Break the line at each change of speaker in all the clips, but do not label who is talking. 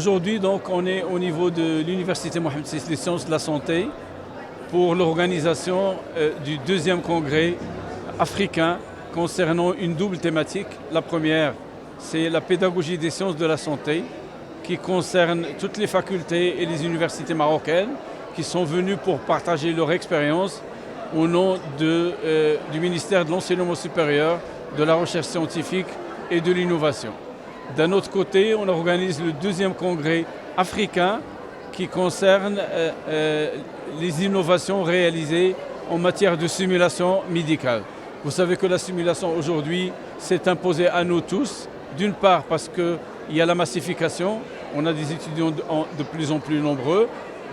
Aujourd'hui, donc, on est au niveau de l'Université Mohamed VI des sciences de la santé pour l'organisation du deuxième congrès africain concernant une double thématique. La première, c'est la pédagogie des sciences de la santé qui concerne toutes les facultés et les universités marocaines qui sont venues pour partager leur expérience au nom du ministère de l'Enseignement supérieur, de la recherche scientifique et de l'innovation. D'un autre côté, on organise le deuxième congrès africain qui concerne les innovations réalisées en matière de simulation médicale. Vous savez que la simulation aujourd'hui s'est imposée à nous tous, d'une part parce qu'il y a la massification, on a des étudiants de plus en plus nombreux.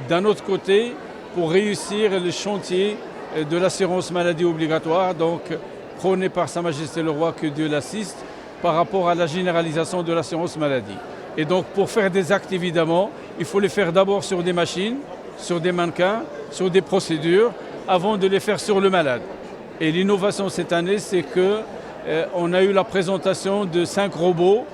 D'un autre côté, pour réussir le chantier de l'assurance maladie obligatoire, donc prôné par Sa Majesté le Roi, que Dieu l'assiste, par rapport à la généralisation de l'assurance maladie. Et donc pour faire des actes, évidemment, il faut les faire d'abord sur des machines, sur des mannequins, sur des procédures, avant de les faire sur le malade. Et l'innovation cette année, c'est qu'on a eu la présentation de 5 robots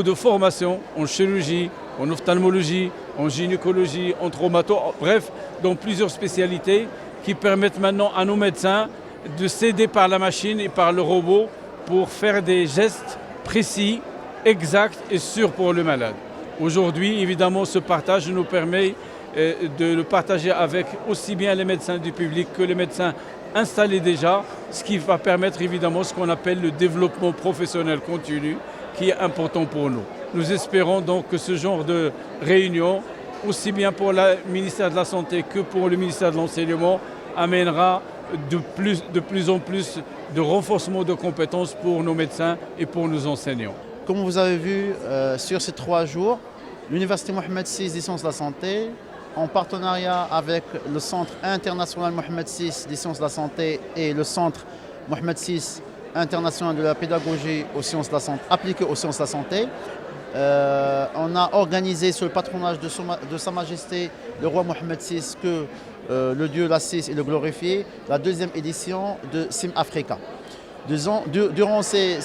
de formation en chirurgie, en ophtalmologie, en gynécologie, en traumato, bref, dans plusieurs spécialités qui permettent maintenant à nos médecins de s'aider par la machine et par le robot pour faire des gestes précis, exacts et sûrs pour le malade. Aujourd'hui, évidemment, ce partage nous permet de le partager avec aussi bien les médecins du public que les médecins installés déjà, ce qui va permettre évidemment ce qu'on appelle le développement professionnel continu, qui est important pour nous. Nous espérons donc que ce genre de réunion, aussi bien pour le ministère de la Santé que pour le ministère de l'Enseignement, amènera de plus en plus de renforcement de compétences pour nos médecins et pour nos enseignants.
Comme vous avez vu sur ces 3 jours, l'Université Mohamed VI des sciences de la santé, en partenariat avec le Centre international Mohamed VI des sciences de la santé et le Centre Mohamed VI international de la pédagogie aux sciences de la santé, appliquée aux sciences de la santé, on a organisé sous le patronage de Sa Majesté le Roi Mohamed VI, que le Dieu l'assiste et le glorifie, la 2e édition de Sim Africa. Durant ces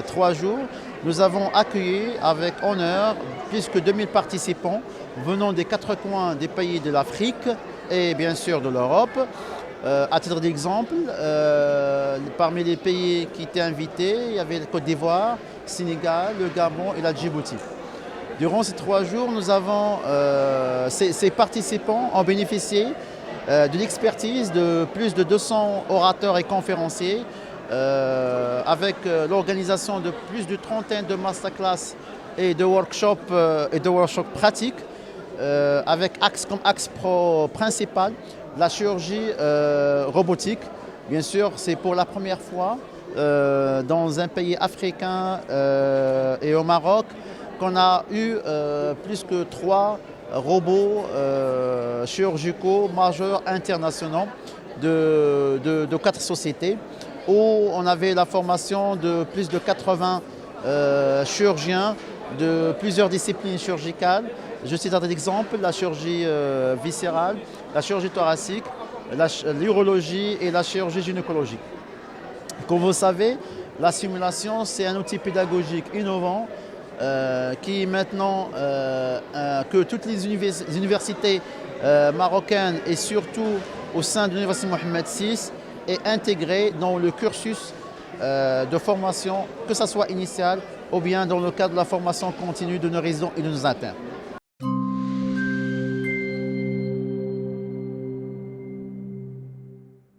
3 jours, nous avons accueilli avec honneur plus que 2000 participants venant des 4 coins des pays de l'Afrique et bien sûr de l'Europe. À titre d'exemple, parmi les pays qui étaient invités, il y avait la Côte d'Ivoire, le Sénégal, le Gabon et la Djibouti. Durant ces 3 jours, ces participants ont bénéficié de l'expertise de plus de 200 orateurs et conférenciers, avec l'organisation de plus de 30 de masterclass et de workshops pratiques, avec comme axe principal la chirurgie robotique. Bien sûr, c'est pour la première fois dans un pays africain et au Maroc qu'on a eu plus que 3 robots chirurgicaux majeurs internationaux de 4 sociétés, où on avait la formation de plus de 80 chirurgiens de plusieurs disciplines chirurgicales. Je cite un exemple, la chirurgie viscérale, la chirurgie thoracique, l'urologie et la chirurgie gynécologique. Comme vous savez, la simulation, c'est un outil pédagogique innovant qui maintenant, que toutes les universités marocaines et surtout au sein de l'Université Mohamed VI est intégré dans le cursus de formation, que ce soit initial ou bien dans le cadre de la formation continue de nos résidents et de nos internes.